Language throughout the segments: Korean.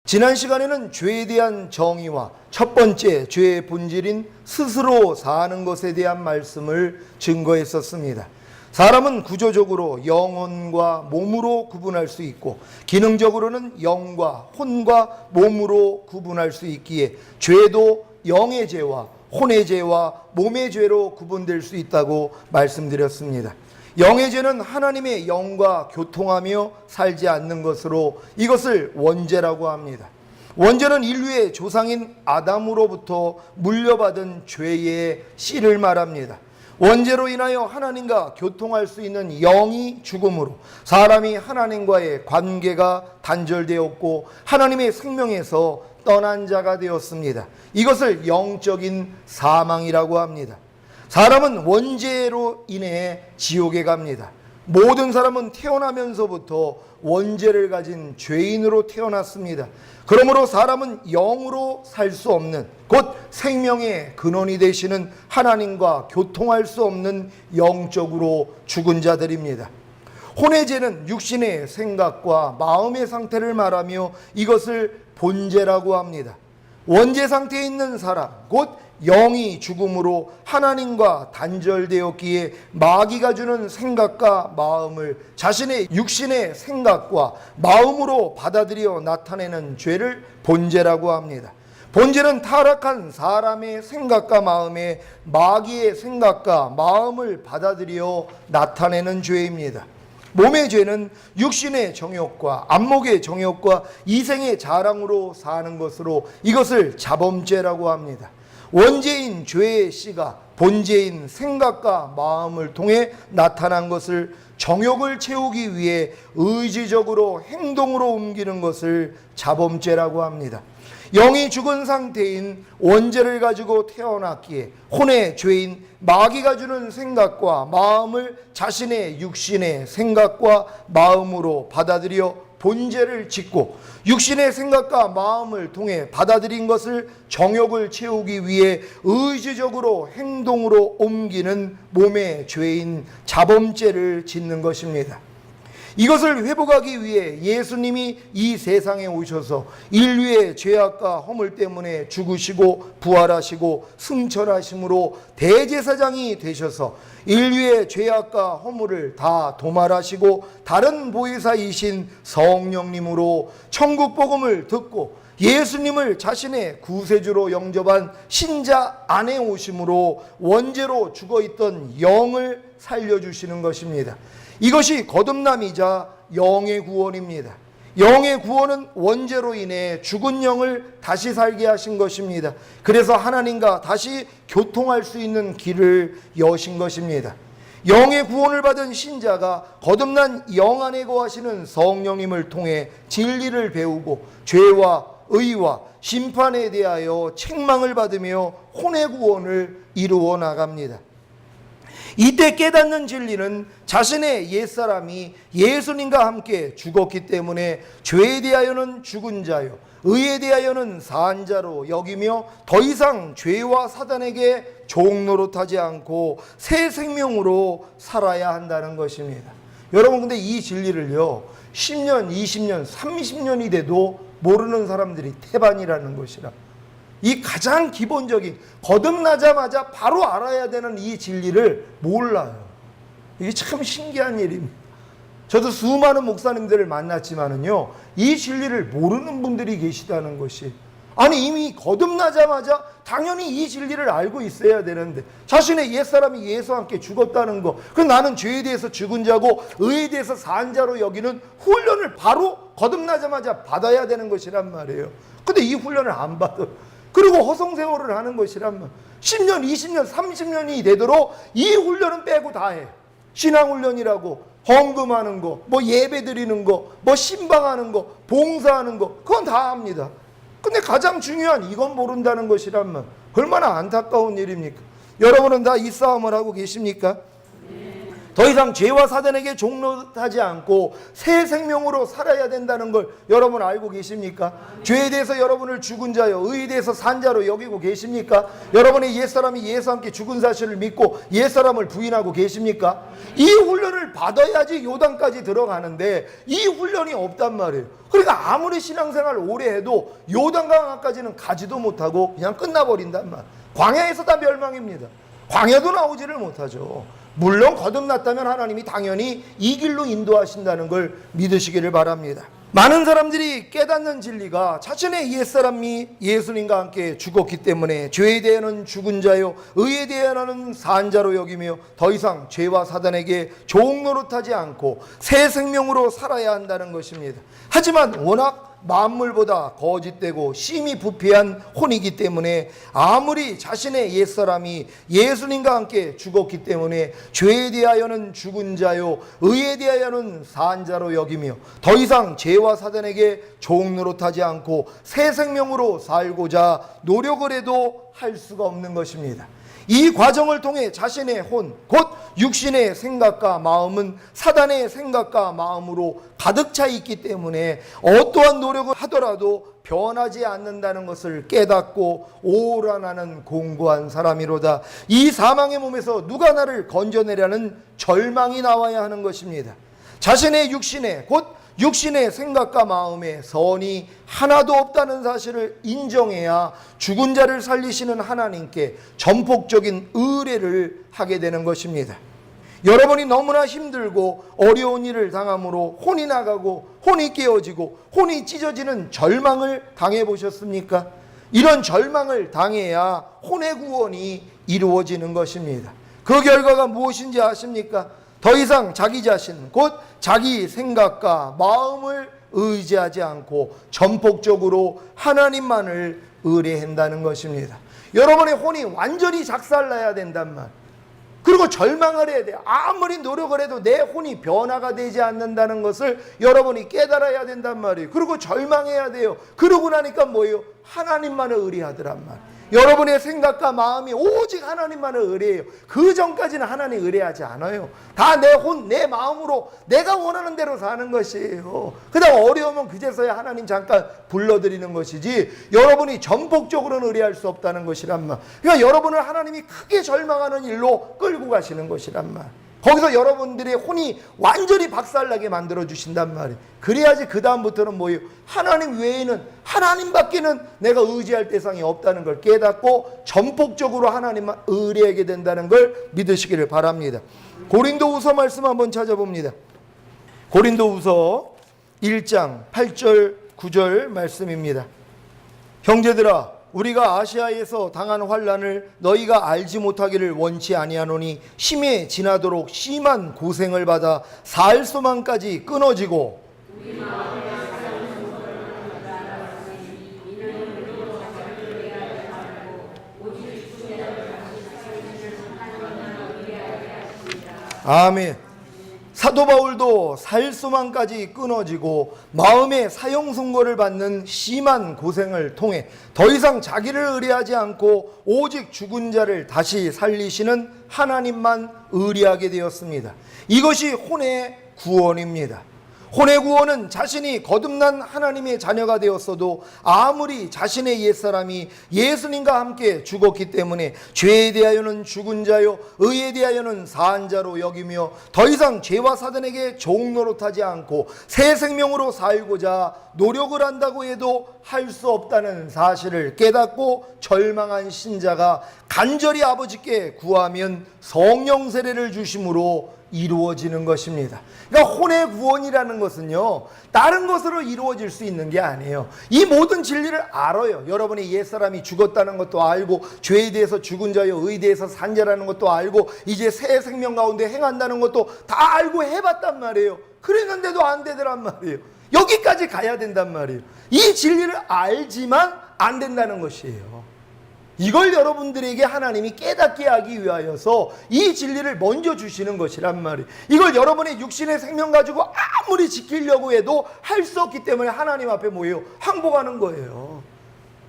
지난 시간에는 죄에 대한 정의와 첫 번째 죄의 본질인 스스로 사는 것에 대한 말씀을 증거했었습니다. 사람은 구조적으로 영혼과 몸으로 구분할 수 있고 기능적으로는 영과 혼과 몸으로 구분할 수 있기에 죄도 영의 죄와 혼의 죄와 몸의 죄로 구분될 수 있다고 말씀드렸습니다. 영의 죄는 하나님의 영과 교통하며 살지 않는 것으로 이것을 원죄라고 합니다. 원죄는 인류의 조상인 아담으로부터 물려받은 죄의 씨를 말합니다. 원죄로 인하여 하나님과 교통할 수 있는 영이 죽음으로 사람이 하나님과의 관계가 단절되었고 하나님의 생명에서 떠난 자가 되었습니다. 이것을 영적인 사망이라고 합니다. 사람은 원죄로 인해 지옥에 갑니다. 모든 사람은 태어나면서부터 원죄를 가진 죄인으로 태어났습니다. 그러므로 사람은 영으로 살 수 없는, 곧 생명의 근원이 되시는 하나님과 교통할 수 없는 영적으로 죽은 자들입니다. 혼의 죄는 육신의 생각과 마음의 상태를 말하며 이것을 본죄라고 합니다. 원죄 상태에 있는 사람, 곧 영이 죽음으로 하나님과 단절되었기에 마귀가 주는 생각과 마음을 자신의 육신의 생각과 마음으로 받아들여 나타내는 죄를 본죄라고 합니다. 본죄는 타락한 사람의 생각과 마음에 마귀의 생각과 마음을 받아들여 나타내는 죄입니다. 몸의 죄는 육신의 정욕과 안목의 정욕과 이생의 자랑으로 사는 것으로 이것을 자범죄라고 합니다. 원죄인 죄의 씨가 본죄인 생각과 마음을 통해 나타난 것을 정욕을 채우기 위해 의지적으로 행동으로 옮기는 것을 자범죄라고 합니다. 영이 죽은 상태인 원죄를 가지고 태어났기에 혼의 죄인 마귀가 주는 생각과 마음을 자신의 육신의 생각과 마음으로 받아들여 본죄를 짓고 육신의 생각과 마음을 통해 받아들인 것을 정욕을 채우기 위해 의지적으로 행동으로 옮기는 몸의 죄인 자범죄를 짓는 것입니다. 이것을 회복하기 위해 예수님이 이 세상에 오셔서 인류의 죄악과 허물 때문에 죽으시고 부활하시고 승천하심으로 대제사장이 되셔서 인류의 죄악과 허물을 다 도말하시고 다른 보혜사이신 성령님으로 천국 복음을 듣고 예수님을 자신의 구세주로 영접한 신자 안에 오심으로 원죄로 죽어있던 영을 살려주시는 것입니다. 이것이 거듭남이자 영의 구원입니다. 영의 구원은 원죄로 인해 죽은 영을 다시 살게 하신 것입니다. 그래서 하나님과 다시 교통할 수 있는 길을 여신 것입니다. 영의 구원을 받은 신자가 거듭난 영 안에 거하시는 성령님을 통해 진리를 배우고 죄와 의와 심판에 대하여 책망을 받으며 혼의 구원을 이루어 나갑니다. 이때 깨닫는 진리는 자신의 옛사람이 예수님과 함께 죽었기 때문에 죄에 대하여는 죽은 자요 의에 대하여는 산 자로 여기며 더 이상 죄와 사단에게 종노릇하지 않고 새 생명으로 살아야 한다는 것입니다. 여러분, 근데 이 진리를요 10년, 20년, 30년이 돼도 모르는 사람들이 태반이라는 것이라, 이 가장 기본적인 거듭나자마자 바로 알아야 되는 이 진리를 몰라요. 이게 참 신기한 일입니다. 저도 수많은 목사님들을 만났지만은요, 이 진리를 모르는 분들이 계시다는 것이, 아니 이미 거듭나자마자 당연히 이 진리를 알고 있어야 되는데 자신의 옛사람이 예수와 함께 죽었다는 거, 그 나는 죄에 대해서 죽은 자고 의에 대해서 산 자로 여기는 훈련을 바로 거듭나자마자 받아야 되는 것이란 말이에요. 근데 이 훈련을 안 받아요. 그리고 허송세월을 하는 것이란 말. 10년, 20년, 30년이 되도록 이 훈련은 빼고 다 해. 신앙훈련이라고 헌금하는 거, 뭐 예배 드리는 거, 뭐 신방하는 거, 봉사하는 거, 그건 다 합니다. 근데 가장 중요한 이건 모른다는 것이란 말. 얼마나 안타까운 일입니까? 여러분은 다 이 싸움을 하고 계십니까? 더 이상 죄와 사단에게 종노릇하지 않고 새 생명으로 살아야 된다는 걸 여러분 알고 계십니까? 죄에 대해서 여러분을 죽은 자요, 의에 대해서 산 자로 여기고 계십니까? 여러분의 옛사람이 예수와 함께 죽은 사실을 믿고 옛사람을 부인하고 계십니까? 이 훈련을 받아야지 요단까지 들어가는데 이 훈련이 없단 말이에요. 그러니까 아무리 신앙생활을 오래 해도 요단강까지는 가지도 못하고 그냥 끝나버린단 말. 광야에서 다 멸망입니다. 광야도 나오지를 못하죠. 물론 거듭났다면 하나님이 당연히 이 길로 인도하신다는 걸 믿으시기를 바랍니다. 많은 사람들이 깨닫는 진리가 자신의 옛사람이 예수님과 함께 죽었기 때문에 죄에 대하여는 죽은 자요 의에 대하여는 산 자로 여기며 더 이상 죄와 사단에게 종노릇하지 않고 새 생명으로 살아야 한다는 것입니다. 하지만 워낙 만물보다 거짓되고 심히 부패한 혼이기 때문에 아무리 자신의 옛사람이 예수님과 함께 죽었기 때문에 죄에 대하여는 죽은 자요 의에 대하여는 산 자로 여기며 더 이상 죄와 사단에게 종노릇하지 않고 새 생명으로 살고자 노력을 해도 할 수가 없는 것입니다. 이 과정을 통해 자신의 혼, 곧 육신의 생각과 마음은 사단의 생각과 마음으로 가득 차 있기 때문에 어떠한 노력을 하더라도 변하지 않는다는 것을 깨닫고 오라 나는 공고한 사람이로다. 이 사망의 몸에서 누가 나를 건져내려는 절망이 나와야 하는 것입니다. 자신의 육신에 곧 육신의 생각과 마음에 선이 하나도 없다는 사실을 인정해야 죽은 자를 살리시는 하나님께 전폭적인 의뢰를 하게 되는 것입니다. 여러분이 너무나 힘들고 어려운 일을 당함으로 혼이 나가고 혼이 깨어지고 혼이 찢어지는 절망을 당해보셨습니까? 이런 절망을 당해야 혼의 구원이 이루어지는 것입니다. 그 결과가 무엇인지 아십니까? 더 이상 자기 자신, 곧 자기 생각과 마음을 의지하지 않고 전폭적으로 하나님만을 의뢰한다는 것입니다. 여러분의 혼이 완전히 작살나야 된단 말. 그리고 절망을 해야 돼요. 아무리 노력을 해도 내 혼이 변화가 되지 않는다는 것을 여러분이 깨달아야 된단 말이에요. 그리고 절망해야 돼요. 그러고 나니까 뭐예요? 하나님만을 의뢰하더란 말. 여러분의 생각과 마음이 오직 하나님만을 의뢰해요. 그 전까지는 하나님 의뢰하지 않아요. 다 내 혼, 내 마음으로 내가 원하는 대로 사는 것이에요. 그다음 어려우면 그제서야 하나님 잠깐 불러드리는 것이지 여러분이 전폭적으로는 의뢰할 수 없다는 것이란 말. 그러니까 여러분을 하나님이 크게 절망하는 일로 끌고 가시는 것이란 말. 거기서 여러분들의 혼이 완전히 박살나게 만들어 주신단 말이에요. 그래야지 그 다음부터는 뭐예요? 하나님 외에는, 하나님밖에는 내가 의지할 대상이 없다는 걸 깨닫고 전폭적으로 하나님만 의뢰하게 된다는 걸 믿으시기를 바랍니다. 고린도후서 말씀 한번 찾아봅니다. 고린도후서 1장 8절 9절 말씀입니다. 형제들아, 우리가 아시아에서 당한 환난을 너희가 알지 못하기를 원치 아니하노니 심에 지나도록 심한 고생을 받아 살 소망까지 끊어지고 아멘. 사도 바울도 살 소망까지 끊어지고 마음의 사형 선고를 받는 심한 고생을 통해 더 이상 자기를 의뢰하지 않고 오직 죽은 자를 다시 살리시는 하나님만 의뢰하게 되었습니다. 이것이 혼의 구원입니다. 혼의 구원은 자신이 거듭난 하나님의 자녀가 되었어도 아무리 자신의 옛사람이 예수님과 함께 죽었기 때문에 죄에 대하여는 죽은 자요 의에 대하여는 산 자로 여기며 더 이상 죄와 사단에게 종노릇하지 않고 새 생명으로 살고자 노력을 한다고 해도 할 수 없다는 사실을 깨닫고 절망한 신자가 간절히 아버지께 구하면 성령 세례를 주심으로 이루어지는 것입니다. 그러니까 혼의 구원이라는 것은요, 다른 것으로 이루어질 수 있는 게 아니에요. 이 모든 진리를 알아요. 여러분의 옛사람이 죽었다는 것도 알고 죄에 대해서 죽은 자요 의에 대해서 산 자라는 것도 알고 이제 새 생명 가운데 행한다는 것도 다 알고 해봤단 말이에요. 그랬는데도 안 되더란 말이에요. 여기까지 가야 된단 말이에요. 이 진리를 알지만 안 된다는 것이에요. 이걸 여러분들에게 하나님이 깨닫게 하기 위하여서 이 진리를 먼저 주시는 것이란 말이에요. 이걸 여러분의 육신의 생명 가지고 아무리 지키려고 해도 할 수 없기 때문에 하나님 앞에 뭐예요? 항복하는 거예요.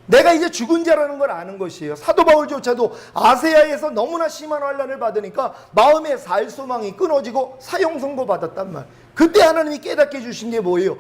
내가 이제 죽은 자라는 걸 아는 것이에요. 사도 바울조차도 아세아에서 너무나 심한 환난을 받으니까 마음의 살 소망이 끊어지고 사형 선고 받았단 말. 그때 하나님이 깨닫게 해주신 게 뭐예요?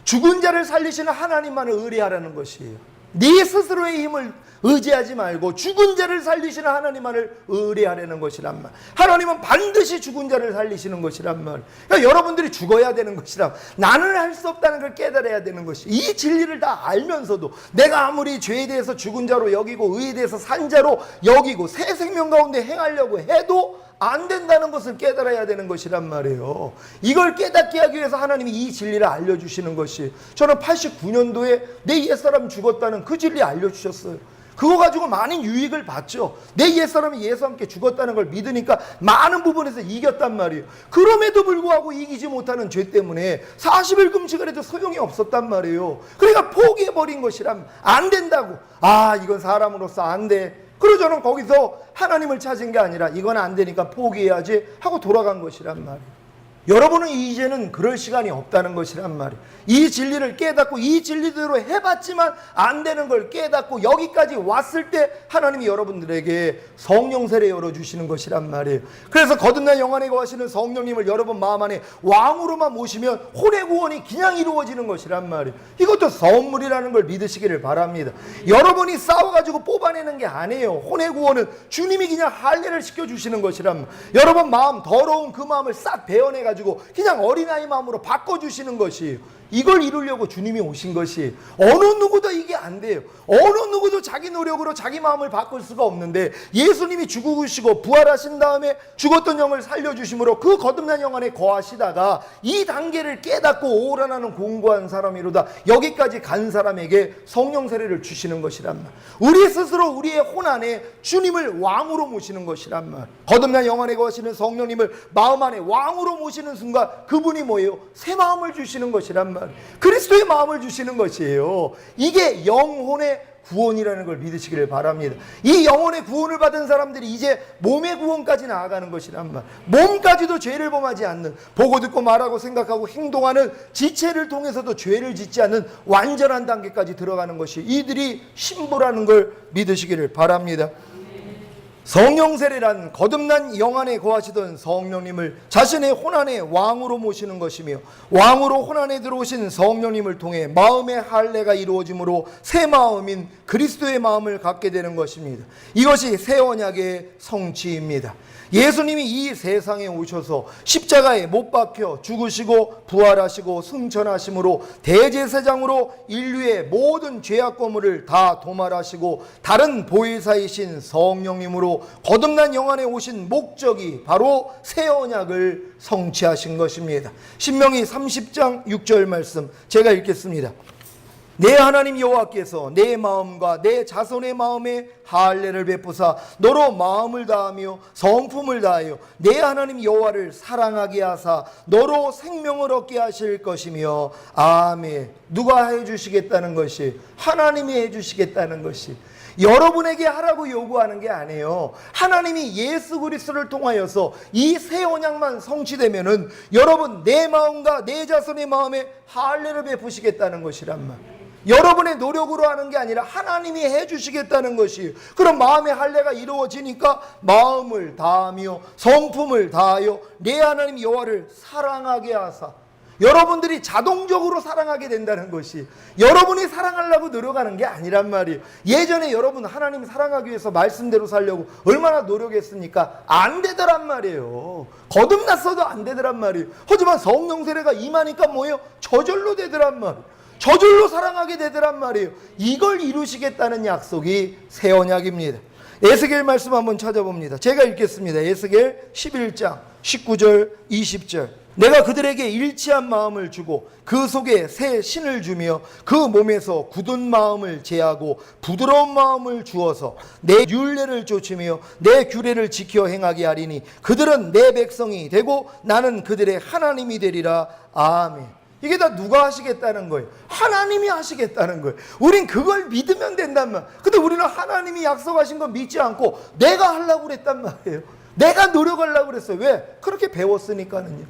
죽은 자를 살리시는 하나님만을 의뢰하라는 것이에요. 네 스스로의 힘을 의지하지 말고 죽은 자를 살리시는 하나님만을 의뢰하라는 것이란 말. 하나님은 반드시 죽은 자를 살리시는 것이란 말. 그러니까 여러분들이 죽어야 되는 것이란, 나는 할 수 없다는 걸 깨달아야 되는 것이. 이 진리를 다 알면서도 내가 아무리 죄에 대해서 죽은 자로 여기고 의에 대해서 산 자로 여기고 새 생명 가운데 행하려고 해도 안 된다는 것을 깨달아야 되는 것이란 말이에요. 이걸 깨닫게 하기 위해서 하나님이 이 진리를 알려주시는 것이, 저는 89년도에 내 옛사람 죽었다는 그 진리 알려주셨어요. 그거 가지고 많은 유익을 봤죠. 내 옛사람이 예수와 함께 죽었다는 걸 믿으니까 많은 부분에서 이겼단 말이에요. 그럼에도 불구하고 이기지 못하는 죄 때문에 40일 금식을 해도 소용이 없었단 말이에요. 그러니까 포기해버린 것이란, 안 된다고. 아, 이건 사람으로서 안 돼. 그래서 저는 거기서 하나님을 찾은 게 아니라 이건 안 되니까 포기해야지 하고 돌아간 것이란 말이에요. 여러분은 이제는 그럴 시간이 없다는 것이란 말이에요. 이 진리를 깨닫고 이 진리대로 해봤지만 안 되는 걸 깨닫고 여기까지 왔을 때 하나님이 여러분들에게 성령 세례 열어주시는 것이란 말이에요. 그래서 거듭난 영안에 거하시는 성령님을 여러분 마음 안에 왕으로만 모시면 혼의 구원이 그냥 이루어지는 것이란 말이에요. 이것도 선물이라는 걸 믿으시기를 바랍니다. 여러분이 싸워가지고 뽑아내는 게 아니에요. 혼의 구원은 주님이 그냥 할례를 시켜주시는 것이란 말이에요. 여러분 마음 더러운 그 마음을 싹 베어내가지고 그냥 어린아이 마음으로 바꿔주시는 것이에요. 이걸 이루려고 주님이 오신 것이. 어느 누구도 이게 안 돼요. 어느 누구도 자기 노력으로 자기 마음을 바꿀 수가 없는데, 예수님이 죽으시고 부활하신 다음에 죽었던 영을 살려주심으로 그 거듭난 영 안에 거하시다가 이 단계를 깨닫고 오라나는 공고한 사람이로다 여기까지 간 사람에게 성령 세례를 주시는 것이란 말. 우리 스스로 우리의 혼 안에 주님을 왕으로 모시는 것이란 말. 거듭난 영 안에 거하시는 성령님을 마음 안에 왕으로 모시는 순간 그분이 뭐예요? 새 마음을 주시는 것이란 말. 그리스도의 마음을 주시는 것이에요. 이게 영혼의 구원이라는 걸 믿으시기를 바랍니다. 이 영혼의 구원을 받은 사람들이 이제 몸의 구원까지 나아가는 것이란 말. 몸까지도 죄를 범하지 않는, 보고 듣고 말하고 생각하고 행동하는 지체를 통해서도 죄를 짓지 않는 완전한 단계까지 들어가는 것이 이들이 신부라는 걸 믿으시기를 바랍니다. 성령 세례란 거듭난 영 안에 거하시던 성령님을 자신의 혼 안에 왕으로 모시는 것이며, 왕으로 혼 안에 들어오신 성령님을 통해 마음의 할례가 이루어짐으로 새 마음인 그리스도의 마음을 갖게 되는 것입니다. 이것이 새 언약의 성취입니다. 예수님이 이 세상에 오셔서 십자가에 못 박혀 죽으시고 부활하시고 승천하심으로 대제사장으로 인류의 모든 죄악 거물을 다 도말하시고 다른 보혜사이신 성령님으로 거듭난 영 안에 오신 목적이 바로 새 언약을 성취하신 것입니다. 신명기 30장 6절 말씀 제가 읽겠습니다. 내 하나님 여호와께서 내 마음과 내 자손의 마음에 할례를 베푸사 너로 마음을 다하며 성품을 다하여 내 하나님 여호와를 사랑하게 하사 너로 생명을 얻게 하실 것이며. 아멘. 누가 해주시겠다는 것이? 하나님이 해주시겠다는 것이. 여러분에게 하라고 요구하는 게 아니에요. 하나님이 예수 그리스도를 통하여서 이 새 언약만 성취되면은 여러분 내 마음과 내 자손의 마음에 할례를 베푸시겠다는 것이란 말. 여러분의 노력으로 하는 게 아니라 하나님이 해주시겠다는 것이에요. 그럼 마음의 할례가 이루어지니까 마음을 다하며 성품을 다하여 내 하나님 여호와를 사랑하게 하사, 여러분들이 자동적으로 사랑하게 된다는 것이, 여러분이 사랑하려고 노력하는 게 아니란 말이에요. 예전에 여러분 하나님 사랑하기 위해서 말씀대로 살려고 얼마나 노력했습니까? 안 되더란 말이에요. 거듭났어도 안 되더란 말이에요. 하지만 성령 세례가 임하니까 뭐예요? 저절로 되더란 말이에요. 저절로 사랑하게 되더란 말이에요. 이걸 이루시겠다는 약속이 새 언약입니다. 에스겔 말씀 한번 찾아봅니다. 제가 읽겠습니다. 에스겔 11장 19절 20절. 내가 그들에게 일치한 마음을 주고 그 속에 새 신을 주며 그 몸에서 굳은 마음을 제하고 부드러운 마음을 주어서 내 율례를 쫓으며 내 규례를 지켜 행하게 하리니 그들은 내 백성이 되고 나는 그들의 하나님이 되리라. 아멘. 이게 다 누가 하시겠다는 거예요? 하나님이 하시겠다는 거예요. 우린 그걸 믿으면 된단 말이에요. 근데 우리는 하나님이 약속하신 거 믿지 않고 내가 하려고 그랬단 말이에요. 내가 노력하려고 그랬어요. 왜? 그렇게 배웠으니까는요.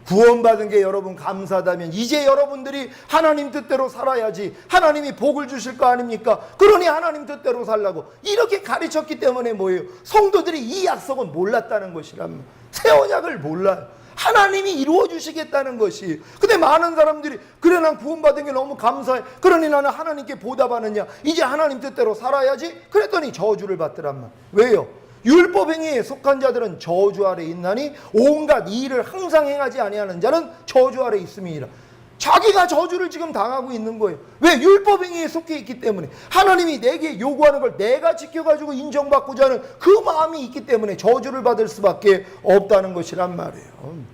구원받은 게 여러분 감사하다면 이제 여러분들이 하나님 뜻대로 살아야지 하나님이 복을 주실 거 아닙니까? 그러니 하나님 뜻대로 살라고 이렇게 가르쳤기 때문에 뭐예요? 성도들이 이 약속은 몰랐다는 것이란, 새 언약을 몰라요. 하나님이 이루어 주시겠다는 것이. 근데 많은 사람들이 그래 난 구원받은 게 너무 감사해, 그러니 나는 하나님께 보답하느냐, 이제 하나님 뜻대로 살아야지, 그랬더니 저주를 받더란 말. 왜요? 율법행위에 속한 자들은 저주 아래 있나니 온갖 이 일을 항상 행하지 아니하는 자는 저주 아래 있음이니라. 자기가 저주를 지금 당하고 있는 거예요. 왜? 율법행위에 속해 있기 때문에. 하나님이 내게 요구하는 걸 내가 지켜가지고 인정받고자 하는 그 마음이 있기 때문에 저주를 받을 수밖에 없다는 것이란 말이에요.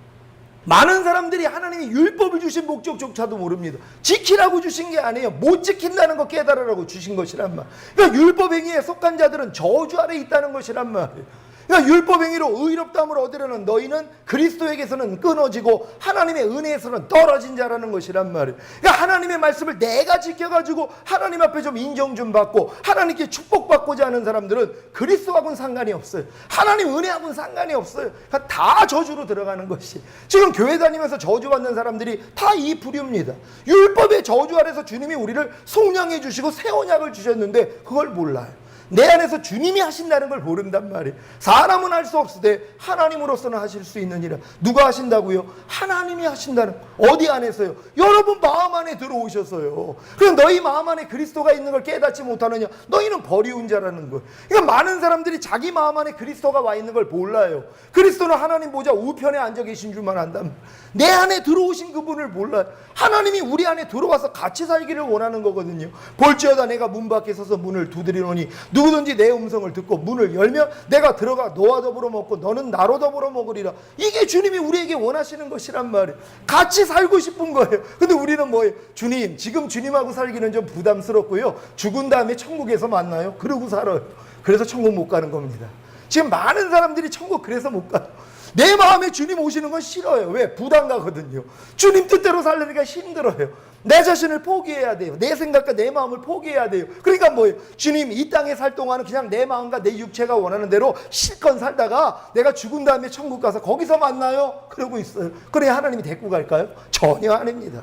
많은 사람들이 하나님이 율법을 주신 목적조차도 모릅니다. 지키라고 주신 게 아니에요. 못 지킨다는 거 깨달으라고 주신 것이란 말. 그러니까 율법행위에 속한 자들은 저주 아래 있다는 것이란 말이에요. 그러니까 율법행위로 의롭다함을 얻으려는 너희는 그리스도에게서는 끊어지고 하나님의 은혜에서는 떨어진 자라는 것이란 말이에요. 그러니까 하나님의 말씀을 내가 지켜가지고 하나님 앞에 좀 인정 좀 받고 하나님께 축복받고자 하는 사람들은 그리스도하고는 상관이 없어요. 하나님 은혜하고는 상관이 없어요. 그러니까 다 저주로 들어가는 것이. 지금 교회 다니면서 저주받는 사람들이 다 이 부류입니다. 율법의 저주 아래서 주님이 우리를 속량해 주시고 새 언약을 주셨는데 그걸 몰라요. 내 안에서 주님이 하신다는 걸 모른단 말이에요. 사람은 할 수 없으되 하나님으로서는 하실 수 있느니라. 누가 하신다고요? 하나님이 하신다는. 어디 안에서요? 여러분 마음 안에 들어오셔서요. 그럼 너희 마음 안에 그리스도가 있는 걸 깨닫지 못하느냐? 너희는 버리운 자라는 거예요. 그러니까 많은 사람들이 자기 마음 안에 그리스도가 와 있는 걸 몰라요. 그리스도는 하나님 보좌 우편에 앉아 계신 줄만 안답니다. 내 안에 들어오신 그분을 몰라요. 하나님이 우리 안에 들어와서 같이 살기를 원하는 거거든요. 볼지어다 내가 문 밖에 서서 문을 두드리노니 누구든지 내 음성을 듣고 문을 열면 내가 들어가 너와 더불어 먹고 너는 나로 더불어 먹으리라. 이게 주님이 우리에게 원하시는 것이란 말이에요. 같이 살고 싶은 거예요. 근데 우리는 뭐예요? 주님, 지금 주님하고 살기는 좀 부담스럽고요. 죽은 다음에 천국에서 만나요. 그러고 살아요. 그래서 천국 못 가는 겁니다. 지금 많은 사람들이 천국 그래서 못 가요. 내 마음에 주님 오시는 건 싫어요. 왜? 부담 가거든요. 주님 뜻대로 살려니까 힘들어요. 내 자신을 포기해야 돼요. 내 생각과 내 마음을 포기해야 돼요. 그러니까 뭐예요? 주님 이 땅에 살 동안은 그냥 내 마음과 내 육체가 원하는 대로 실컷 살다가 내가 죽은 다음에 천국 가서 거기서 만나요. 그러고 있어요. 그래야 하나님이 데리고 갈까요? 전혀 아닙니다.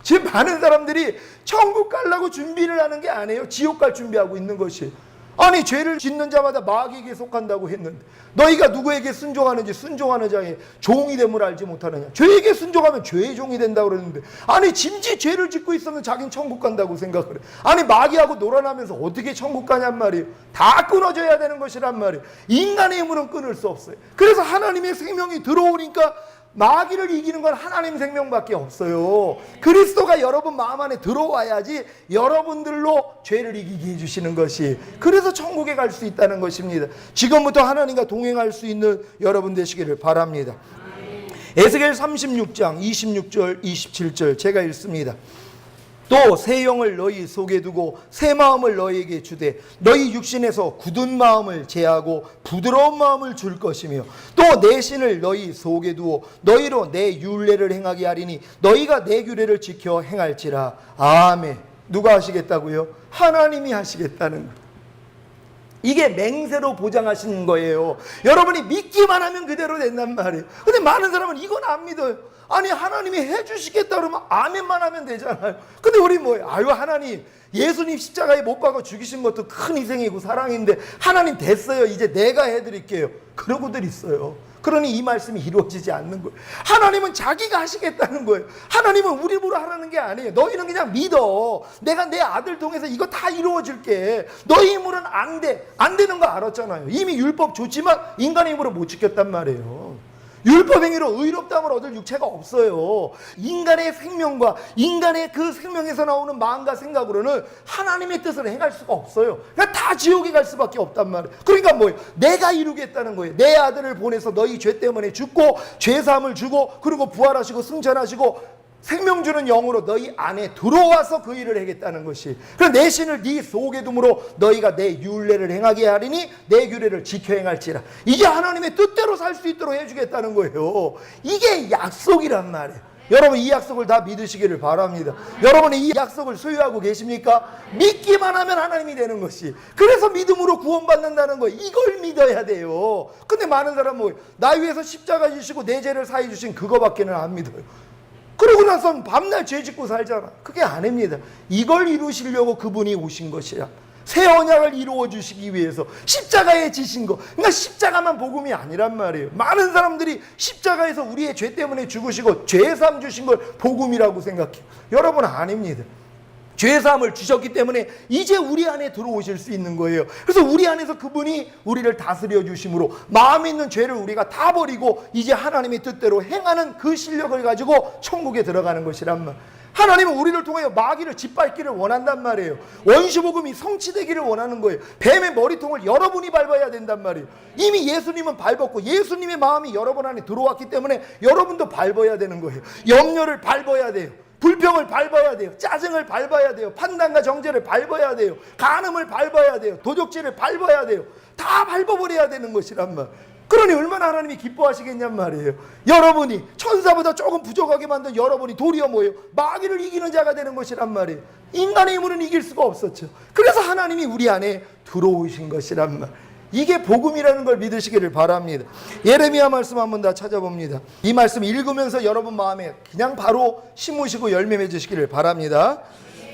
지금 많은 사람들이 천국 가려고 준비를 하는 게 아니에요. 지옥 갈 준비하고 있는 것이. 아니 죄를 짓는 자마다 마귀에게 속한다고 했는데 너희가 누구에게 순종하는지 순종하는 자의 종이 됨을 알지 못하느냐. 죄에게 순종하면 죄의 종이 된다고 그러는데 아니 짐지 죄를 짓고 있으면 자기는 천국 간다고 생각을 해. 아니 마귀하고 놀아나면서 어떻게 천국 가냔 말이에요. 다 끊어져야 되는 것이란 말이에요. 인간의 힘으로는 끊을 수 없어요. 그래서 하나님의 생명이 들어오니까 마귀를 이기는 건 하나님 생명밖에 없어요. 그리스도가 여러분 마음 안에 들어와야지 여러분들로 죄를 이기게 해주시는 것이. 그래서 천국에 갈 수 있다는 것입니다. 지금부터 하나님과 동행할 수 있는 여러분 되시기를 바랍니다. 에스겔 36장 26절 27절 제가 읽습니다. 또 새 영을 너희 속에 두고 새 마음을 너희에게 주되 너희 육신에서 굳은 마음을 제하고 부드러운 마음을 줄 것이며 또 내 신을 너희 속에 두어 너희로 내 율례를 행하게 하리니 너희가 내 규례를 지켜 행할지라. 아멘. 누가 하시겠다고요? 하나님이 하시겠다는 거예요. 이게 맹세로 보장하시는 거예요. 여러분이 믿기만 하면 그대로 된단 말이에요. 근데 많은 사람은 이건 안 믿어요. 아니 하나님이 해주시겠다 그러면 아멘만 하면 되잖아요. 근데 우리 뭐예요? 아유 하나님 예수님 십자가에 못 박아 죽이신 것도 큰 희생이고 사랑인데 하나님 됐어요. 이제 내가 해드릴게요. 그러고들 있어요. 그러니 이 말씀이 이루어지지 않는 거예요. 하나님은 자기가 하시겠다는 거예요. 하나님은 우리 보러 하라는 게 아니에요. 너희는 그냥 믿어. 내가 내 아들 통해서 이거 다 이루어줄게. 너희 힘으로는 안 돼. 안 되는 거 알았잖아요. 이미 율법 좋지만 인간의 힘으로 못 지켰단 말이에요. 율법행위로 의롭다함을 얻을 육체가 없어요. 인간의 생명과 인간의 그 생명에서 나오는 마음과 생각으로는 하나님의 뜻을 행할 수가 없어요. 그러니까 다 지옥에 갈 수밖에 없단 말이에요. 그러니까 뭐예요? 내가 이루겠다는 거예요. 내 아들을 보내서 너희 죄 때문에 죽고 죄사함을 주고 그리고 부활하시고 승천하시고 생명 주는 영으로 너희 안에 들어와서 그 일을 하겠다는 것이. 그래서 내 신을 네 속에 둠으로 너희가 내 율례를 행하게 하리니 내 규례를 지켜 행할지라. 이게 하나님의 뜻대로 살 수 있도록 해주겠다는 거예요. 이게 약속이란 말이에요. 여러분 이 약속을 다 믿으시기를 바랍니다. 여러분이 이 약속을 소유하고 계십니까? 믿기만 하면 하나님이 되는 것이. 그래서 믿음으로 구원받는다는 거예요. 이걸 믿어야 돼요. 근데 많은 사람은 뭐예요? 나 위해서 십자가 지시고 내 죄를 사해 주신 그거밖에는 안 믿어요. 그러고 나서 밤낮 죄 짓고 살잖아. 그게 아닙니다. 이걸 이루시려고 그분이 오신 것이야. 새 언약을 이루어 주시기 위해서 십자가에 지신 거. 그러니까 십자가만 복음이 아니란 말이에요. 많은 사람들이 십자가에서 우리의 죄 때문에 죽으시고 죄사함 주신 걸 복음이라고 생각해요. 여러분 아닙니다. 죄사함을 주셨기 때문에 이제 우리 안에 들어오실 수 있는 거예요. 그래서 우리 안에서 그분이 우리를 다스려 주심으로 마음에 있는 죄를 우리가 다 버리고 이제 하나님의 뜻대로 행하는 그 실력을 가지고 천국에 들어가는 것이란 말. 하나님은 우리를 통하여 마귀를 짓밟기를 원한단 말이에요. 원시복음이 성취되기를 원하는 거예요. 뱀의 머리통을 여러분이 밟아야 된단 말이에요. 이미 예수님은 밟았고 예수님의 마음이 여러분 안에 들어왔기 때문에 여러분도 밟아야 되는 거예요. 염려를 밟아야 돼요. 불평을 밟아야 돼요. 짜증을 밟아야 돼요. 판단과 정죄를 밟아야 돼요. 간음을 밟아야 돼요. 도적질을 밟아야 돼요. 다 밟아버려야 되는 것이란 말. 그러니 얼마나 하나님이 기뻐하시겠냔 말이에요. 여러분이 천사보다 조금 부족하게 만든 여러분이 도리어 뭐예요? 마귀를 이기는 자가 되는 것이란 말이에요. 인간의 힘으로는 이길 수가 없었죠. 그래서 하나님이 우리 안에 들어오신 것이란 말. 이게 복음이라는 걸 믿으시기를 바랍니다. 예레미야 말씀 한번 다 찾아봅니다. 이 말씀 읽으면서 여러분 마음에 그냥 바로 심으시고 열매 맺으시기를 바랍니다.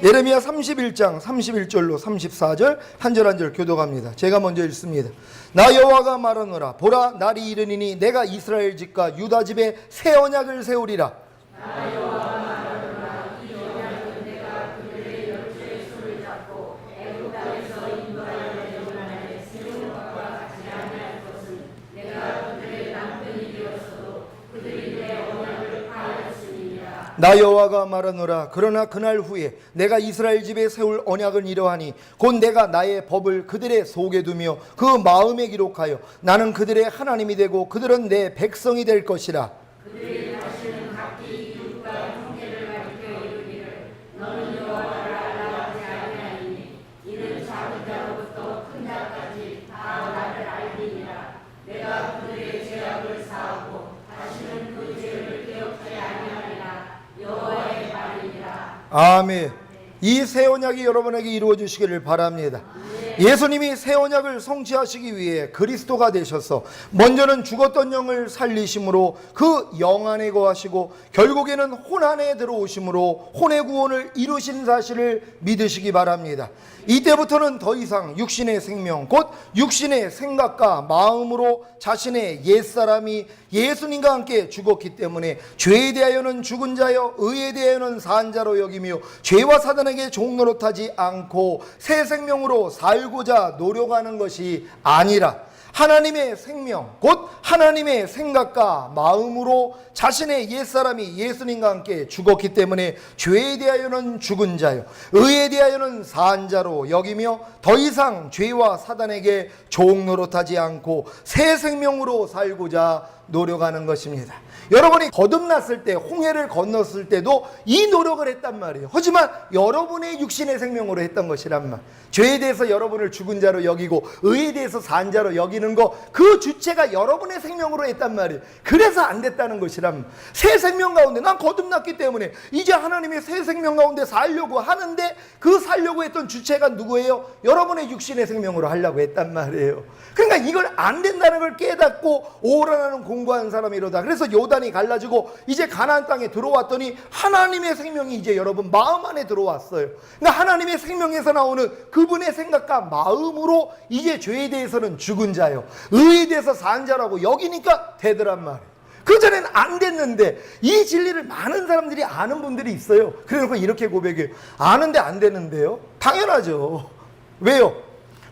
예레미야 31장 31절로 34절 한 절 한 절 교독합니다. 제가 먼저 읽습니다. 나 여호와가 말하노라. 보라, 날이 이르니니 내가 이스라엘 집과 유다 집에 새 언약을 세우리라. 나 여호와가 말하노라. 이 언약은 내가 그들의 열조의 손을 잡고 애굽 땅에서 인도하여 내려온 날에 세운 것과 같이 아니할 것은 내가 그들의 남편이 되었어도 그들이 내 언약을 파하였으리라. 나 여호와가 말하노라. 그러나 그날 후에 내가 이스라엘 집에 세울 언약은 이러하니 곧 내가 나의 법을 그들의 속에 두며 그 마음에 기록하여 나는 그들의 하나님이 되고 그들은 내 백성이 될 것이라. 그들이 다시는 각기 이웃과 형제를 가리켜 이르기를 너는 여호와를 알라 하지 아니하리니 이는 작은 자로부터 큰 자까지 다 나를 알리니라. 내가 그들의 죄악을 사하고 다시는 그 죄를 기억하지 아니하리라. 여호와의 말이니라. 아멘. 이 새 언약이 여러분에게 이루어지시기를 바랍니다. 예수님이 새 언약을 성취하시기 위해 그리스도가 되셔서 먼저는 죽었던 영을 살리심으로 그 영 안에 거하시고 결국에는 혼 안에 들어오심으로 혼의 구원을 이루신 사실을 믿으시기 바랍니다. 이때부터는 더 이상 육신의 생명 곧 육신의 생각과 마음으로 자신의 옛사람이 예수님과 함께 죽었기 때문에 죄에 대하여는 죽은 자여 의에 대하여는 산 자로 여기며 죄와 사단에게 종노릇하지 않고 새 생명으로 살고자 노력하는 것이 아니라 하나님의 생명 곧 하나님의 생각과 마음으로 자신의 옛사람이 예수님과 함께 죽었기 때문에 죄에 대하여는 죽은 자요 의에 대하여는 산 자로 여기며 더 이상 죄와 사단에게 종노릇하지 않고 새 생명으로 살고자 노력하는 것입니다. 여러분이 거듭났을 때 홍해를 건넜을 때도 이 노력을 했단 말이에요. 하지만 여러분의 육신의 생명으로 했던 것이란 말. 죄에 대해서 여러분을 죽은 자로 여기고 의에 대해서 산 자로 여기는 거 그 주체가 여러분의 생명으로 했단 말이에요. 그래서 안 됐다는 것이란 말. 새 생명 가운데 난 거듭났기 때문에 이제 하나님의 새 생명 가운데 살려고 하는데 그 살려고 했던 주체가 누구예요? 여러분의 육신의 생명으로 하려고 했단 말이에요. 그러니까 이걸 안 된다는 걸 깨닫고 오라나는 공부하는 사람이로다. 그래서 요단이 갈라지고 이제 가나안 땅에 들어왔더니 하나님의 생명이 이제 여러분 마음 안에 들어왔어요. 그러니까 하나님의 생명에서 나오는 그분의 생각과 마음으로 이제 죄에 대해서는 죽은 자요 의에 대해서 산 자라고 여기니까 되더란 말이에요. 그전에는 안 됐는데 이 진리를 많은 사람들이 아는 분들이 있어요. 그래서 이렇게 고백해요. 아는데 안 되는데요? 당연하죠. 왜요?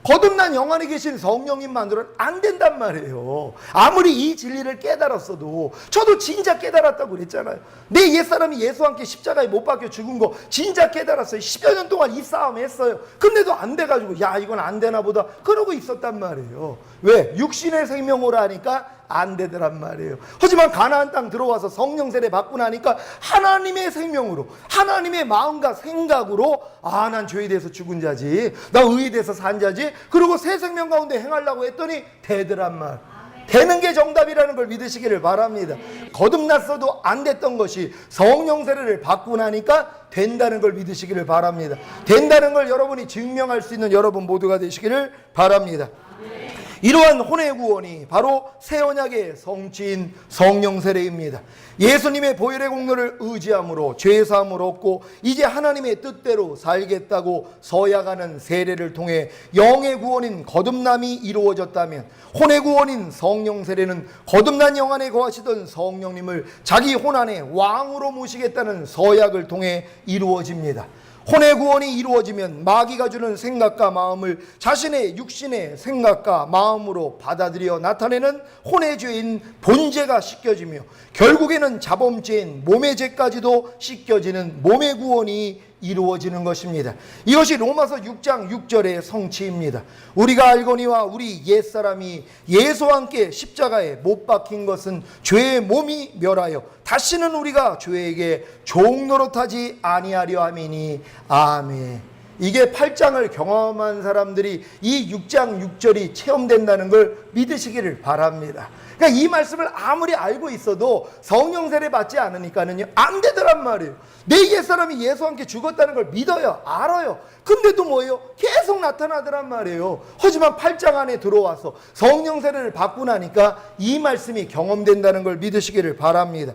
거듭난 영 안에 계신 성령님만으로는 안 된단 말이에요. 아무리 이 진리를 깨달았어도 저도 진짜 깨달았다고 그랬잖아요. 내 옛사람이 예수와 함께 십자가에 못 박혀 죽은 거 진짜 깨달았어요. 10여 년 동안 이 싸움 했어요. 근데도 안 돼가지고 야 이건 안 되나 보다 그러고 있었단 말이에요. 왜? 육신의 생명으로 하니까 안 되더란 말이에요. 하지만 가나안 땅 들어와서 성령 세례 받고 나니까 하나님의 생명으로 하나님의 마음과 생각으로 아 난 죄에 대해서 죽은 자지 나 의에 대해서 산 자지 그리고 새 생명 가운데 행하려고 했더니 되더란 말. 되는 게 정답이라는 걸 믿으시기를 바랍니다. 거듭났어도 안 됐던 것이 성령 세례를 받고 나니까 된다는 걸 믿으시기를 바랍니다. 된다는 걸 여러분이 증명할 수 있는 여러분 모두가 되시기를 바랍니다. 이러한 혼의 구원이 바로 새 언약의 성취인 성령 세례입니다. 예수님의 보혈의 공로를 의지함으로 죄사함을 얻고 이제 하나님의 뜻대로 살겠다고 서약하는 세례를 통해 영의 구원인 거듭남이 이루어졌다면, 혼의 구원인 성령 세례는 거듭난 영 안에 거하시던 성령님을 자기 혼 안에 왕으로 모시겠다는 서약을 통해 이루어집니다. 혼의 구원이 이루어지면 마귀가 주는 생각과 마음을 자신의 육신의 생각과 마음으로 받아들여 나타내는 혼의 죄인 본죄가 씻겨지며 결국에는 자범죄인 몸의 죄까지도 씻겨지는 몸의 구원이 이루어지는 것입니다. 이것이 로마서 6장 6절의 성취입니다. 우리가 알거니와 우리 옛사람이 예수와 함께 십자가에 못 박힌 것은 죄의 몸이 멸하여 다시는 우리가 죄에게 종노릇하지 아니하려 함이니 아멘. 이게 8장을 경험한 사람들이 이 6장 6절이 체험된다는 걸 믿으시기를 바랍니다. 그러니까 이 말씀을 아무리 알고 있어도 성령 세례 받지 않으니까는요 안 되더란 말이에요. 내 옛사람이 예수와 함께 죽었다는 걸 믿어요, 알아요. 근데도 뭐예요? 계속 나타나더란 말이에요. 하지만 8장 안에 들어와서 성령 세례를 받고 나니까 이 말씀이 경험된다는 걸 믿으시기를 바랍니다.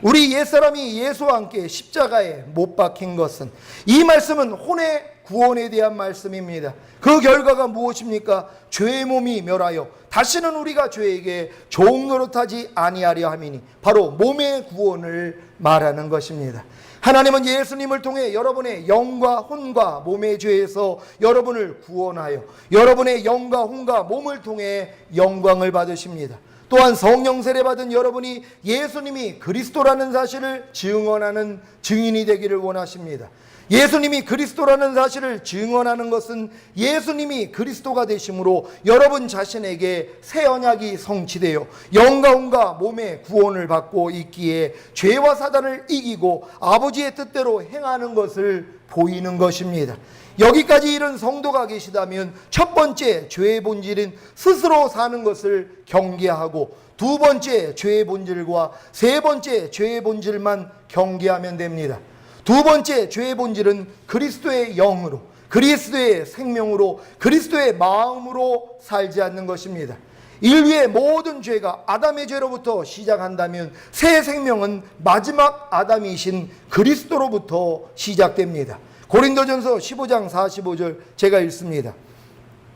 우리 옛사람이 예수와 함께 십자가에 못 박힌 것은, 이 말씀은 혼의 구원에 대한 말씀입니다. 그 결과가 무엇입니까? 죄의 몸이 멸하여 다시는 우리가 죄에게 종노릇하지 아니하려 함이니, 바로 몸의 구원을 말하는 것입니다. 하나님은 예수님을 통해 여러분의 영과 혼과 몸의 죄에서 여러분을 구원하여 여러분의 영과 혼과 몸을 통해 영광을 받으십니다. 또한 성령 세례 받은 여러분이 예수님이 그리스도라는 사실을 증언하는 증인이 되기를 원하십니다. 예수님이 그리스도라는 사실을 증언하는 것은 예수님이 그리스도가 되심으로 여러분 자신에게 새 언약이 성취되어 영과 혼과 몸의 구원을 받고 있기에 죄와 사단을 이기고 아버지의 뜻대로 행하는 것을 보이는 것입니다. 여기까지 이른 성도가 계시다면 첫 번째 죄의 본질인 스스로 사는 것을 경계하고, 두 번째 죄의 본질과 세 번째 죄의 본질만 경계하면 됩니다. 두 번째 죄의 본질은 그리스도의 영으로, 그리스도의 생명으로, 그리스도의 마음으로 살지 않는 것입니다. 인류의 모든 죄가 아담의 죄로부터 시작한다면 새 생명은 마지막 아담이신 그리스도로부터 시작됩니다. 고린도전서 15장 45절 제가 읽습니다.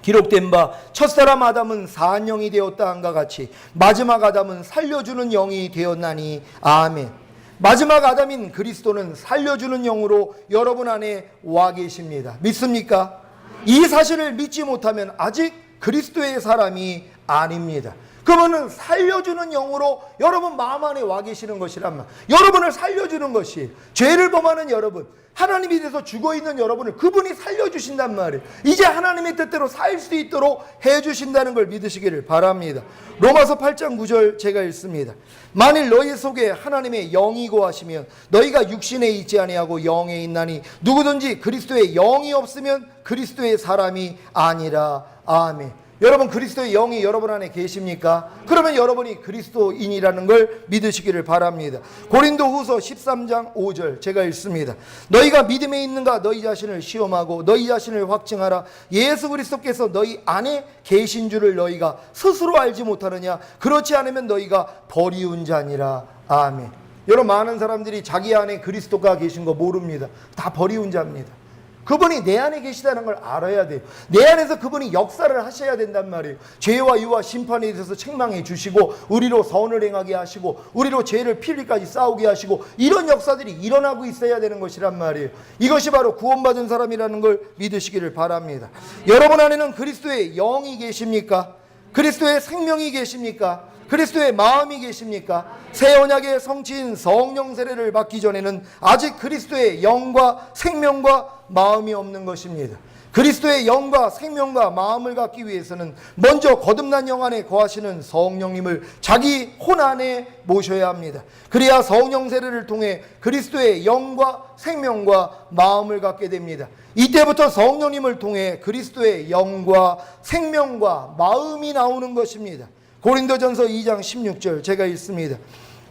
기록된 바 첫사람 아담은 산 영이 되었다 한과 같이 마지막 아담은 살려주는 영이 되었나니 아멘. 마지막 아담인 그리스도는 살려주는 영으로 여러분 안에 와 계십니다. 믿습니까? 이 사실을 믿지 못하면 아직 그리스도의 사람이 아닙니다. 그러면 살려주는 영으로 여러분 마음 안에 와 계시는 것이란 말. 여러분을 살려주는 것이, 죄를 범하는 여러분, 하나님이 돼서 죽어있는 여러분을 그분이 살려주신단 말이에요. 이제 하나님의 뜻대로 살 수 있도록 해주신다는 걸 믿으시기를 바랍니다. 로마서 8장 9절 제가 읽습니다. 만일 너희 속에 하나님의 영이 거하시면 너희가 육신에 있지 아니하고 영에 있나니 누구든지 그리스도의 영이 없으면 그리스도의 사람이 아니라 아멘. 여러분, 그리스도의 영이 여러분 안에 계십니까? 그러면 여러분이 그리스도인이라는 걸 믿으시기를 바랍니다. 고린도후서 13장 5절 제가 읽습니다. 너희가 믿음에 있는가 너희 자신을 시험하고 너희 자신을 확증하라. 예수 그리스도께서 너희 안에 계신 줄을 너희가 스스로 알지 못하느냐? 그렇지 않으면 너희가 버리운 자니라. 아멘. 여러분, 많은 사람들이 자기 안에 그리스도가 계신 거 모릅니다. 다 버리운 자입니다. 그분이 내 안에 계시다는 걸 알아야 돼요. 내 안에서 그분이 역사를 하셔야 된단 말이에요. 죄와 유와 심판에 대해서 책망해 주시고 우리로 선을 행하게 하시고 우리로 죄를 필리까지 싸우게 하시고 이런 역사들이 일어나고 있어야 되는 것이란 말이에요. 이것이 바로 구원받은 사람이라는 걸 믿으시기를 바랍니다. 여러분 안에는 그리스도의 영이 계십니까? 그리스도의 생명이 계십니까? 그리스도의 마음이 계십니까? 새 언약의 성취인 성령 세례를 받기 전에는 아직 그리스도의 영과 생명과 마음이 없는 것입니다. 그리스도의 영과 생명과 마음을 갖기 위해서는 먼저 거듭난 영 안에 거하시는 성령님을 자기 혼 안에 모셔야 합니다. 그래야 성령 세례를 통해 그리스도의 영과 생명과 마음을 갖게 됩니다. 이때부터 성령님을 통해 그리스도의 영과 생명과 마음이 나오는 것입니다. 고린도전서 2장 16절 제가 읽습니다.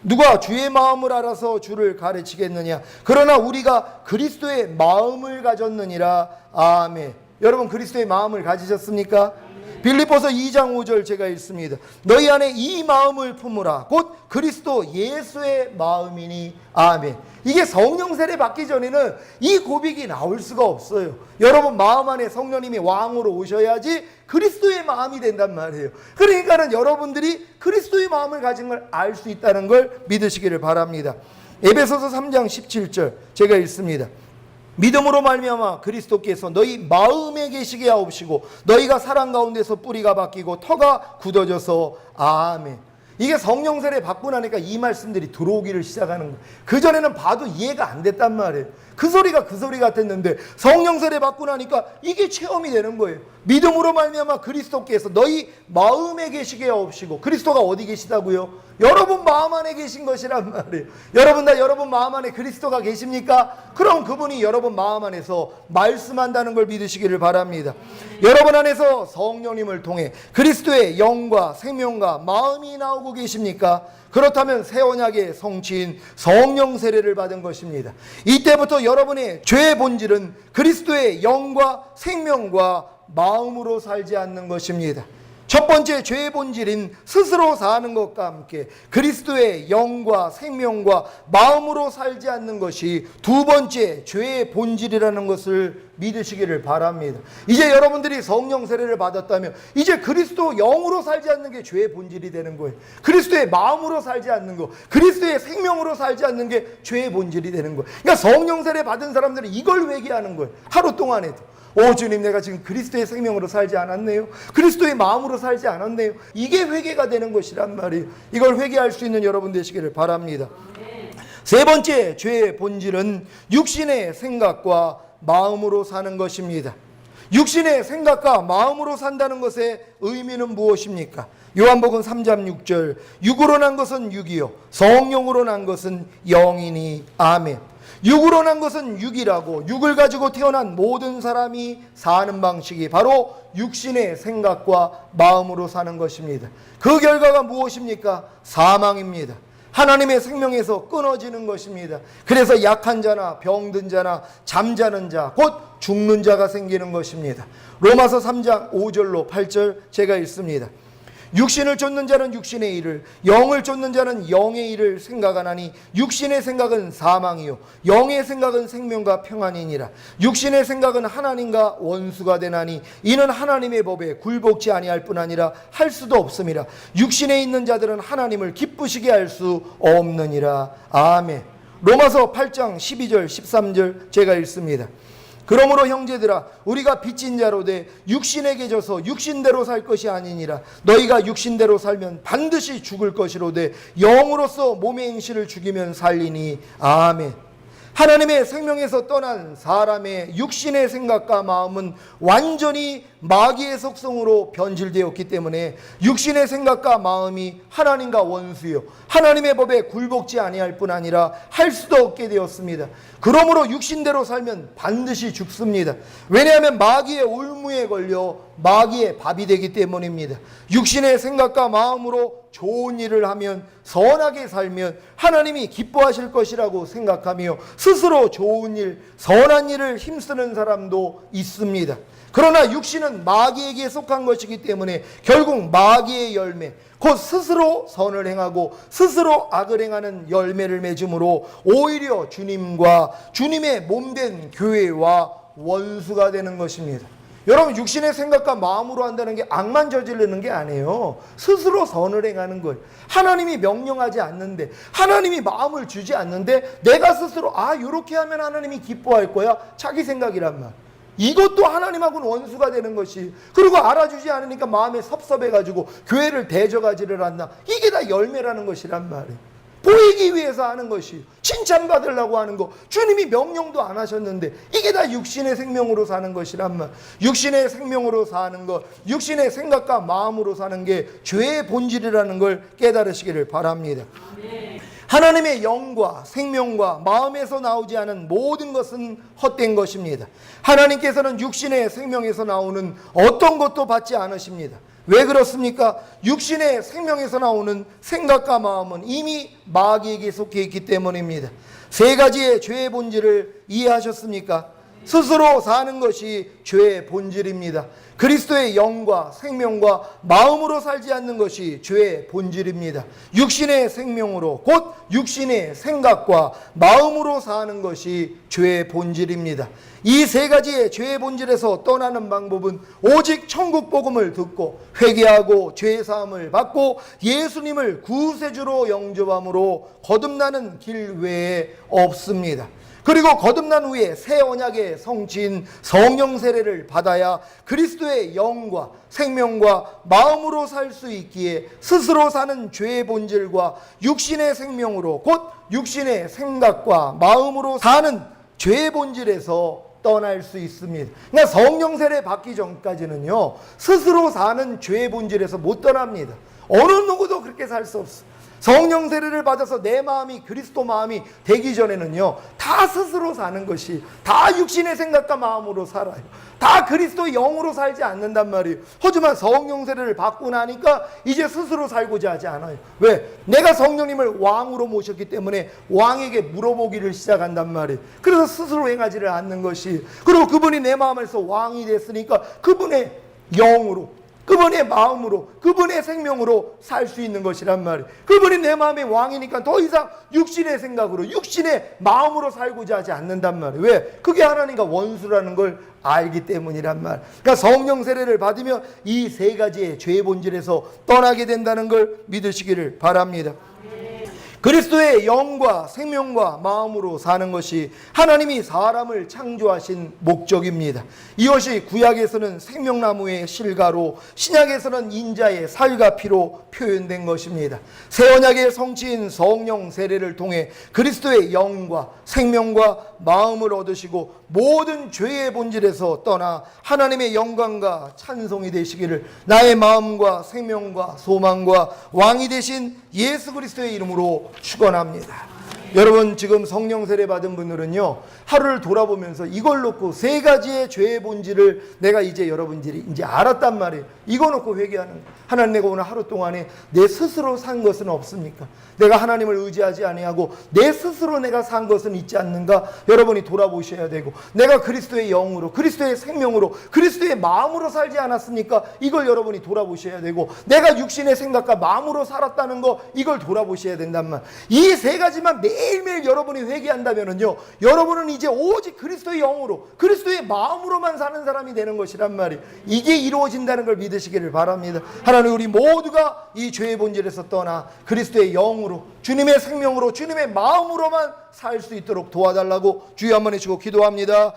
누가 주의 마음을 알아서 주를 가르치겠느냐? 그러나 우리가 그리스도의 마음을 가졌느니라. 아멘. 여러분 그리스도의 마음을 가지셨습니까? 빌립보서 2장 5절 제가 읽습니다. 너희 안에 이 마음을 품으라. 곧 그리스도 예수의 마음이니. 아멘. 이게 성령 세례 받기 전에는 이 고백이 나올 수가 없어요. 여러분 마음 안에 성령님이 왕으로 오셔야지 그리스도의 마음이 된단 말이에요. 그러니까는 여러분들이 그리스도의 마음을 가진 걸 알 수 있다는 걸 믿으시기를 바랍니다. 에베소서 3장 17절 제가 읽습니다. 믿음으로 말미암아 그리스도께서 너희 마음에 계시게 하옵시고 너희가 사랑 가운데서 뿌리가 바뀌고 터가 굳어져서. 아멘. 이게 성령 세례 받고 나니까 이 말씀들이 들어오기를 시작하는 거예요. 그전에는 봐도 이해가 안 됐단 말이에요. 그 소리가 그 소리 같았는데 성령 세례 받고 나니까 이게 체험이 되는 거예요. 믿음으로 말미암아 그리스도께서 너희 마음에 계시게 하옵시고. 그리스도가 어디 계시다고요? 여러분 마음 안에 계신 것이란 말이에요. 여러분 마음 안에 그리스도가 계십니까? 그럼 그분이 여러분 마음 안에서 말씀한다는 걸 믿으시기를 바랍니다. 여러분 안에서 성령님을 통해 그리스도의 영과 생명과 마음이 나오고 계십니까? 그렇다면 새 언약의 성취인 성령 세례를 받은 것입니다. 이때부터 여러분의 죄의 본질은 그리스도의 영과 생명과 마음으로 살지 않는 것입니다. 첫 번째 죄의 본질인 스스로 사는 것과 함께 그리스도의 영과 생명과 마음으로 살지 않는 것이 두 번째 죄의 본질이라는 것을 믿으시기를 바랍니다. 이제 여러분들이 성령 세례를 받았다면 이제 그리스도 영으로 살지 않는 게 죄의 본질이 되는 거예요. 그리스도의 마음으로 살지 않는 거, 그리스도의 생명으로 살지 않는 게 죄의 본질이 되는 거예요. 그러니까 성령 세례 받은 사람들은 이걸 회개하는 거예요. 하루 동안에도. 오 주님, 내가 지금 그리스도의 생명으로 살지 않았네요. 그리스도의 마음으로 살지 않았네요. 이게 회개가 되는 것이란 말이에요. 이걸 회개할 수 있는 여러분 되시기를 바랍니다. 세 번째 죄의 본질은 육신의 생각과 마음으로 사는 것입니다. 육신의 생각과 마음으로 산다는 것의 의미는 무엇입니까? 요한복음 3장 6절 육으로 난 것은 육이요 성령으로 난 것은 영이니. 아멘. 육으로 난 것은 육이라고, 육을 가지고 태어난 모든 사람이 사는 방식이 바로 육신의 생각과 마음으로 사는 것입니다. 그 결과가 무엇입니까? 사망입니다. 하나님의 생명에서 끊어지는 것입니다. 그래서 약한 자나 병든 자나 잠자는 자, 곧 죽는 자가 생기는 것입니다. 로마서 3장 5절로 8절 제가 읽습니다. 육신을 쫓는 자는 육신의 일을, 영을 쫓는 자는 영의 일을 생각하나니 육신의 생각은 사망이요 영의 생각은 생명과 평안이니라. 육신의 생각은 하나님과 원수가 되나니 이는 하나님의 법에 굴복지 아니할 뿐 아니라 할 수도 없음이라. 육신에 있는 자들은 하나님을 기쁘시게 할 수 없느니라. 아멘. 로마서 8장 12절 13절 제가 읽습니다. 그러므로 형제들아 우리가 빚진 자로 돼 육신에게 져서 육신대로 살 것이 아니니라. 너희가 육신대로 살면 반드시 죽을 것이로되 영으로서 몸의 행실을 죽이면 살리니. 아멘. 하나님의 생명에서 떠난 사람의 육신의 생각과 마음은 완전히 마귀의 속성으로 변질되었기 때문에 육신의 생각과 마음이 하나님과 원수요 하나님의 법에 굴복지 아니할 뿐 아니라 할 수도 없게 되었습니다. 그러므로 육신대로 살면 반드시 죽습니다. 왜냐하면 마귀의 올무에 걸려 마귀의 밥이 되기 때문입니다. 육신의 생각과 마음으로 좋은 일을 하면, 선하게 살면 하나님이 기뻐하실 것이라고 생각하며 스스로 좋은 일, 선한 일을 힘쓰는 사람도 있습니다. 그러나 육신은 마귀에게 속한 것이기 때문에 결국 마귀의 열매, 곧 스스로 선을 행하고 스스로 악을 행하는 열매를 맺음으로 오히려 주님과 주님의 몸된 교회와 원수가 되는 것입니다. 여러분, 육신의 생각과 마음으로 한다는 게 악만 저지르는 게 아니에요. 스스로 선을 행하는 거예요. 하나님이 명령하지 않는데, 하나님이 마음을 주지 않는데 내가 스스로 이렇게 하면 하나님이 기뻐할 거야, 자기 생각이란 말. 이것도 하나님하고는 원수가 되는 것이, 그리고 알아주지 않으니까 마음에 섭섭해가지고 교회를 대적하지를 않나. 이게 다 열매라는 것이란 말이에요. 보이기 위해서 하는 것이, 칭찬받으려고 하는 거, 주님이 명령도 안 하셨는데 이게 다 육신의 생명으로 사는 것이란 말. 육신의 생명으로 사는 것, 육신의 생각과 마음으로 사는 게 죄의 본질이라는 걸 깨달으시기를 바랍니다. 하나님의 영과 생명과 마음에서 나오지 않은 모든 것은 헛된 것입니다. 하나님께서는 육신의 생명에서 나오는 어떤 것도 받지 않으십니다. 왜 그렇습니까? 육신의 생명에서 나오는 생각과 마음은 이미 마귀에게 속해 있기 때문입니다. 세 가지의 죄의 본질을 이해하셨습니까? 스스로 사는 것이 죄의 본질입니다. 그리스도의 영과 생명과 마음으로 살지 않는 것이 죄의 본질입니다. 육신의 생명으로, 곧 육신의 생각과 마음으로 사는 것이 죄의 본질입니다. 이 세 가지의 죄의 본질에서 떠나는 방법은 오직 천국 복음을 듣고 회개하고 죄 사함을 받고 예수님을 구세주로 영접함으로 거듭나는 길 외에 없습니다. 그리고 거듭난 후에 새 언약의 성취인 성령 세례를 받아야 그리스도의 영과 생명과 마음으로 살 수 있기에 스스로 사는 죄의 본질과 육신의 생명으로, 곧 육신의 생각과 마음으로 사는 죄의 본질에서 떠날 수 있습니다. 그러니까 성령 세례 받기 전까지는요, 스스로 사는 죄의 본질에서 못 떠납니다. 어느 누구도 그렇게 살 수 없어요. 성령 세례를 받아서 내 마음이 그리스도 마음이 되기 전에는요, 다 스스로 사는 것이, 다 육신의 생각과 마음으로 살아요. 다 그리스도 영으로 살지 않는단 말이에요. 하지만 성령 세례를 받고 나니까 이제 스스로 살고자 하지 않아요. 왜? 내가 성령님을 왕으로 모셨기 때문에 왕에게 물어보기를 시작한단 말이에요. 그래서 스스로 행하지를 않는 것이, 그리고 그분이 내 마음에서 왕이 됐으니까 그분의 영으로, 그분의 마음으로, 그분의 생명으로 살 수 있는 것이란 말이에요. 그분이 내 마음의 왕이니까 더 이상 육신의 생각으로, 육신의 마음으로 살고자 하지 않는단 말이에요. 왜? 그게 하나님과 원수라는 걸 알기 때문이란 말. 그러니까 성령 세례를 받으면 이 세 가지의 죄의 본질에서 떠나게 된다는 걸 믿으시기를 바랍니다. 그리스도의 영과 생명과 마음으로 사는 것이 하나님이 사람을 창조하신 목적입니다. 이것이 구약에서는 생명나무의 실과로, 신약에서는 인자의 살과 피로 표현된 것입니다. 새 언약의 성취인 성령 세례를 통해 그리스도의 영과 생명과 마음을 얻으시고 모든 죄의 본질에서 떠나 하나님의 영광과 찬송이 되시기를 나의 마음과 생명과 소망과 왕이 되신 예수 그리스도의 이름으로 축원합니다. 여러분, 지금 성령 세례 받은 분들은요, 하루를 돌아보면서 이걸 놓고 세 가지의 죄의 본질을 내가 이제 여러분들이 이제 알았단 말이에요. 이거 놓고 회개하는 거예요. 하나님, 내가 오늘 하루 동안에 내 스스로 산 것은 없습니까? 내가 하나님을 의지하지 아니하고 내 스스로 내가 산 것은 있지 않는가? 여러분이 돌아보셔야 되고, 내가 그리스도의 영으로, 그리스도의 생명으로, 그리스도의 마음으로 살지 않았습니까? 이걸 여러분이 돌아보셔야 되고, 내가 육신의 생각과 마음으로 살았다는 거, 이걸 돌아보셔야 된단 말. 이 세 가지만 매일매일 여러분이 회개한다면은요, 여러분은 이제 오직 그리스도의 영으로, 그리스도의 마음으로만 사는 사람이 되는 것이란 말이, 이게 이루어진다는 걸 믿으시기를 바랍니다. 하나님, 우리 모두가 이 죄의 본질에서 떠나 그리스도의 영으로, 주님의 생명으로, 주님의 마음으로만 살 수 있도록 도와달라고 주여 한번 해주고 기도합니다.